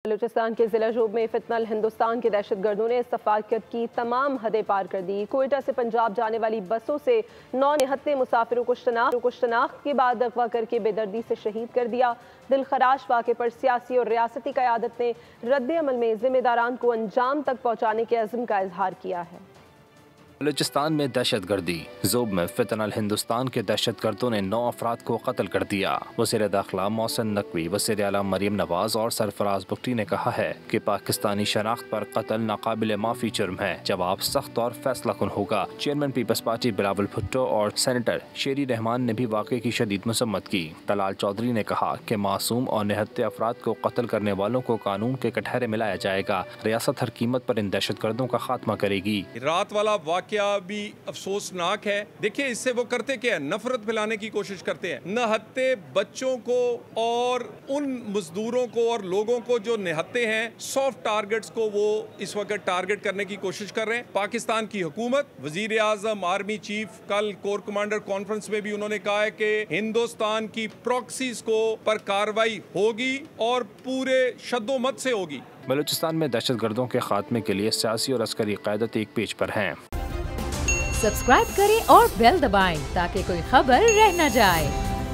بلوچستان کے ضلع جوب میں فتنہ ہندوستان کے دہشت گردوں نے سفاکت کی تمام حدیں پار کر دی۔ کوئٹہ سے پنجاب جانے والی بسوں سے 9 نہتے مسافروں کو شناخت کے بعد اغوا کر کے بے دردی سے شہید کر دیا۔ دلخراش واقعے پر سیاسی اور ریاستی قیادت نے رد عمل میں ذمہ داران کو انجام تک پہنچانے کے عزم کا اظہار کیا ہے۔ بلوچستان میں دہشت گردی۔ زوب میں فتنہ ہندوستان کے دہشت گردوں نے 9 افراد کو قتل کر دیا۔ وزیر داخلہ محسن نقوی، وزیر اعلیٰ مریم نواز اور سرفراز بگٹی نے کہا ہے کہ پاکستانی شناخت پر قتل ناقابل معافی جرم ہے۔ جواب سخت اور فیصلہ کن ہوگا۔ Chairman Peoples Party Bilawal Bhutto اور سینیٹر شیری رحمان نے بھی واقعے کی شدید مذمت کی۔ طلال چودھری نے کہا کہ معصوم اور نہتے افراد کو قتل کرنے والوں کو قانون کے کٹہرے میں لایا جائے گا۔ ریاست ہر قیمت پر ان دہشت گردوں کا خاتمہ کرے گی۔ رات والا واقعہ بھی افسوسناک ہے۔ دیکھیں اس سے وہ کرتے کیا ہے، نفرت پھیلانے کی کوشش کرتے ہیں۔ نہتے بچوں کو اور ان مزدوروں کو اور لوگوں کو جو نہتے ہیں، سافٹ ٹارگٹس کو وہ اس وقت ٹارگٹ کرنے کی کوشش کر رہے ہیں۔ پاکستان کی حکومت، وزیر اعظم، آرمی چیف، کل کور کمانڈر کانفرنس میں بھی انہوں نے کہا ہے کہ ہندوستان کی پراکسیز کو پر کاروائی ہوگی اور پورے شد و مت سے ہوگی۔ بلوچستان میں دہشت گردوں کے خاتمے کے لیے سیاسی اور عسکری قیادت ایک پیج پر ہیں۔ سبسکرائب کریں اور بیل دبائیں تاکہ کوئی خبر رہ نہ جائے۔